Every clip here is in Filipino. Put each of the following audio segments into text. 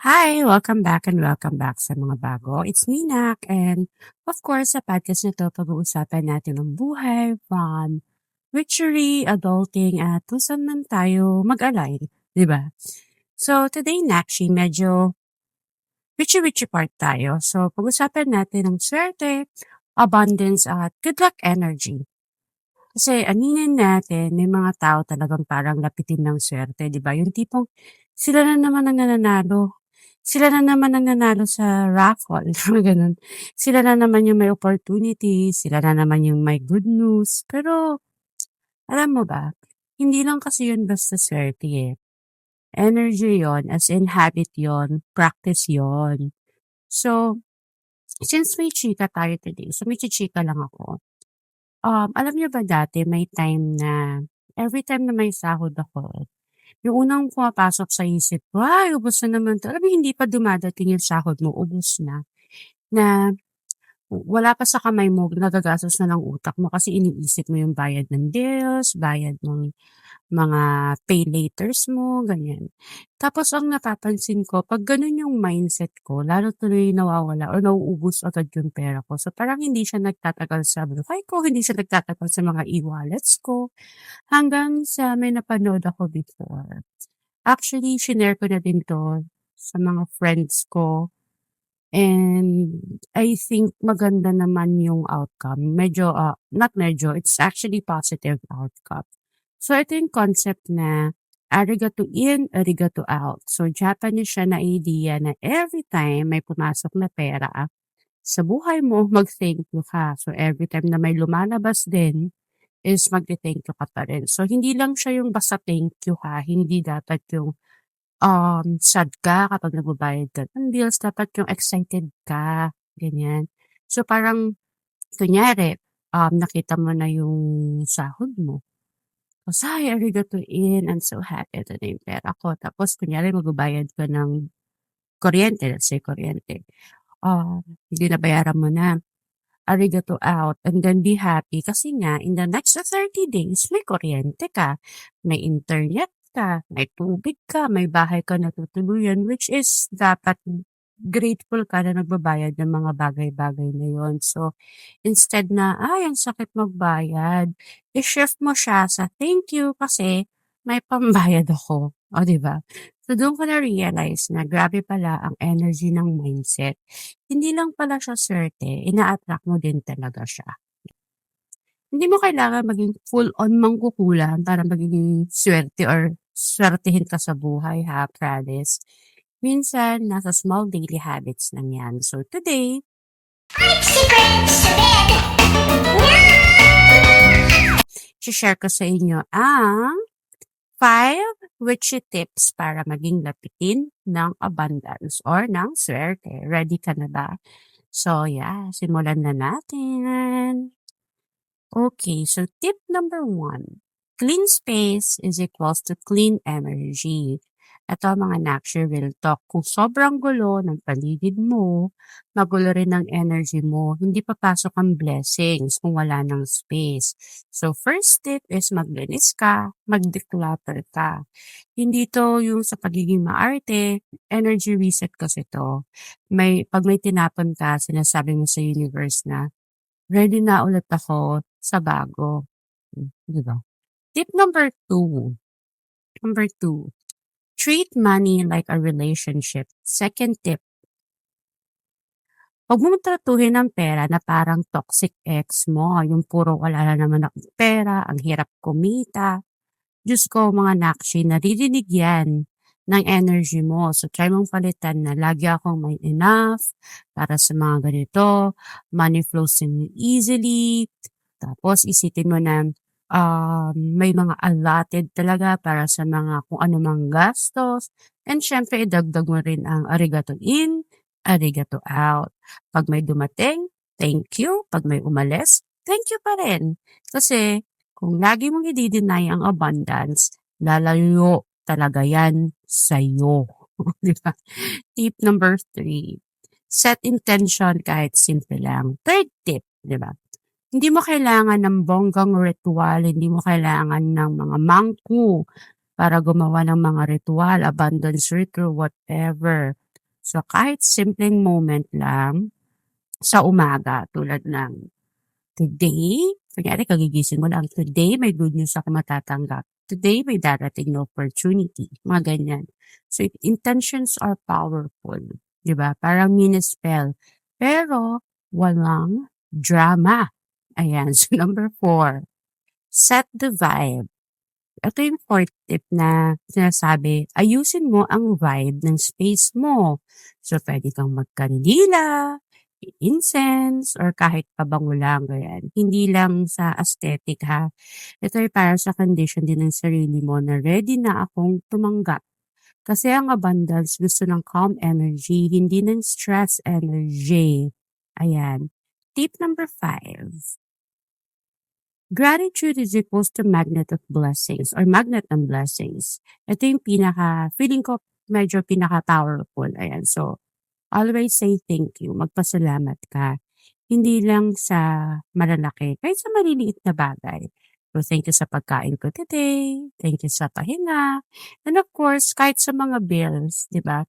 Hi! Welcome back sa mga bago. It's me, Nak, and of course, sa podcast na 'to pag-uusapan natin ang buhay from witchery, adulting, at kung saan man tayo mag-align, 'di ba? So today, Nakshi, medyo witchy-witchy part tayo. So pag-usapan natin ang swerte, abundance, at good luck energy. Kasi aminin natin, may mga tao talagang parang lapitin ng swerte, 'di ba? Yung tipong sila na naman ang nananalo. Sila na naman ang nanalo sa raffle, mga gano'n. Sila na naman yung may opportunity, sila na naman yung may good news. Pero alam mo ba, hindi lang kasi yun basta swerte eh. Energy yon, as in habit yon, practice yon. So, since may chika tayo today, so may chichika lang ako. Alam niyo ba dati may time na every time na may sahod ako, yung unang pumapasok sa isip ko, "Ay, ubos na naman 'to." Alam mo hindi pa dumadating yung sahod mo, ubos na. Na wala pa sa kamay mo, nagagastos na ng utak mo kasi iniisip mo yung bayad ng bills, bayad ng mga pay laters mo, ganyan. Tapos ang napapansin ko, 'pag gano'n yung mindset ko, lalo tuloy nawawala or nauubos agad yung pera ko. So, parang hindi siya nagtatagal sa buhay ko, hindi siya nagtatagal sa mga e-wallets ko, hanggang sa may napanood ako before. Actually, shinare ko na din 'to sa mga friends ko. And I think maganda naman yung outcome. Medyo, not medyo, it's actually positive outcome. So ito yung concept na arigato in, arigato out. So Japanese siya na idea na every time may pumasok na pera sa buhay mo, mag-thank you ka. So every time na may lumalabas din, is magte-thank you ka pa rin. So hindi lang siya yung basta thank you ha, hindi dapat yung sad ka kapag nagbabayad ka ng bills, dapat yung excited ka, ganyan. So, parang kunyari, nakita mo na yung sahod mo. Tapos, "Ay, arigato in, I'm so happy, ito na yung pera ko." Tapos kunyari magbabayad ka ng kuryente, let's say kuryente, hindi nabayaran mo na, arigato out, and then be happy kasi nga in the next 30 days may kuryente ka, may internet ka, may tubig ka, may bahay ka na tutuluyan, which is dapat grateful ka na nagbabayad ng mga bagay-bagay na yun. So, instead na, "Ay, ang sakit magbayad," i-shift mo siya sa, "Thank you kasi may pambayad ako." Oh, 'di ba? So, doon ko na-realize na grabe pala ang energy ng mindset. Hindi lang pala siya swerte, ina-attract mo din talaga siya. Hindi mo kailangan maging full-on mangkukulam para maging swerte or swertehin ka sa buhay ha, promise. Minsan, nasa small daily habits lang yan. So today, share ko sa inyo ang 5 witchy tips para maging lapitin ng abundance or ng swerte. Ready ka na ba? So yeah, simulan na natin. Okay, so tip number 1, clean space is equals to clean energy. Ito mga Nakshi real talk, kung sobrang gulo ng paligid mo, magulo rin ang energy mo, hindi papasok ang blessings kung wala ng space. So first tip is maglinis ka, mag-declutter ka. Hindi to yung sa pagiging maarte, energy reset kasi to. Pag may tinapon ka, sinasabi mo sa universe na, ready na ulit ako sa bago. 'Di ba? Tip number two, treat money like a relationship. Second tip, huwag mong tratuhin ang pera na parang toxic ex mo, yung puro wala na naman akong pera, ang hirap kumita. Diyos ko mga Nakshi, naririnig yan ng energy mo. So try mong palitan na lagi akong may enough para sa mga ganito, money flows in me easily. Tapos isipin mo na may mga allotted talaga para sa mga kung ano mang gastos. And syempre, idagdag mo rin ang arigato in, arigato out. Pag may dumating, thank you. Pag may umalis, thank you pa rin. Kasi kung lagi mong i-deny ang abundance, lalayo talaga yan sa'yo. Di ba? Tip number 3, set intention kahit simple lang. Third tip, di ba? Hindi mo kailangan ng bonggang ritual, hindi mo kailangan ng mga mangku para gumawa ng mga ritual, abundance ritual, whatever. So, kahit simpleng moment lang sa umaga tulad ng today, kunyari kagigising mo lang, today may good news ako matatanggap. Today may darating na opportunity. Mga ganyan. So, intentions are powerful. Diba? Parang mini-spell. Pero, walang drama. Ayan. So, number 4, set the vibe. Ito yung fourth tip na sinasabi, ayusin mo ang vibe ng space mo. So, pwede kang magkandila, incense, or kahit pabango lang, ganyan. Hindi lang sa aesthetic ha. Ito ay para sa condition din ng sarili mo na ready na akong tumanggap. Kasi ang abundance gusto ng calm energy, hindi ng stress energy. Ayan. Tip number 5. Gratitude is equals to magnet of blessings or magnet ng blessings. Ito yung feeling ko medyo pinaka-powerful. Ayan. So, always say thank you. Magpasalamat ka. Hindi lang sa malalaki, kahit sa maliliit na bagay. So, thank you sa pagkain ko today. Thank you sa pahinga. And of course, kahit sa mga bills, di ba?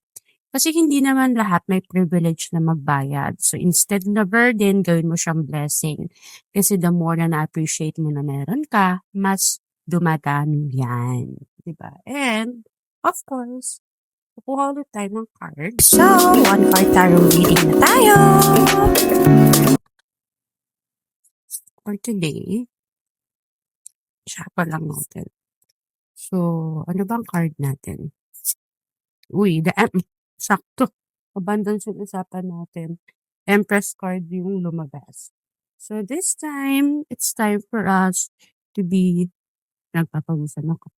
Kasi hindi naman lahat may privilege na magbayad. So, instead na burden, gawin mo siyang blessing. Kasi the more na na-appreciate mo na meron ka, mas dumadami yan. Diba? And, of course, kukuha ulit tayo ng card. So, one card tarot reading na tayo! For today, shuffle lang natin. So, ano bang card natin? Uy, sakto. Abundance yung usapan natin. Empress card yung lumabas. So, this time, it's time for us to be, nagpapawisan ako.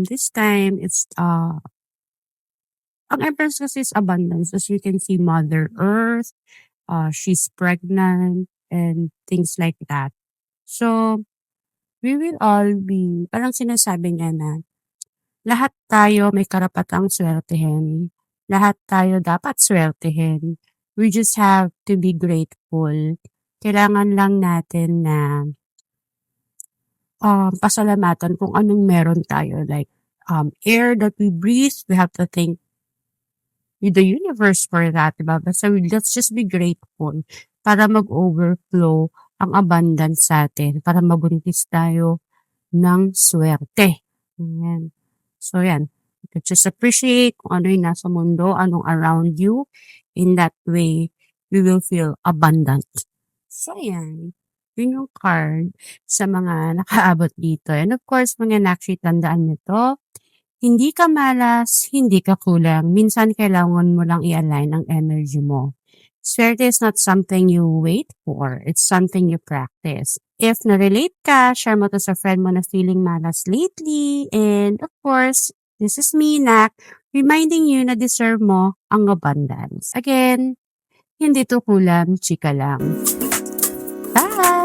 This time, it's, ang Empress kasi is abundance. As you can see, Mother Earth, she's pregnant, and things like that. So, we will all be, parang sinasabi niya na, lahat tayo may karapatang swertehin. Lahat tayo dapat swertehin. We just have to be grateful. Kailangan lang natin na pasalamatan kung anong meron tayo. Like, air that we breathe, we have to thank the universe for that, diba? Basta let's just be grateful para mag-overflow ang abundance sa atin, para mabuntis tayo ng swerte. Ayan. So, yan. Just appreciate kung ano yung nasa mundo, anong around you. In that way, we will feel abundant. So, yan. Yun yung card sa mga nakaabot dito. And of course, mga nakshi, tandaan nyo to. Hindi ka malas, hindi ka kulang. Minsan, kailangan mo lang i-align ang energy mo. Swerte is not something you wait for. It's something you practice. If na-relate ka, share mo to sa friend mo na feeling malas lately. And of course, this is me, Nak, reminding you na deserve mo ang abundance. Again, hindi to kulang, chika lang. Bye!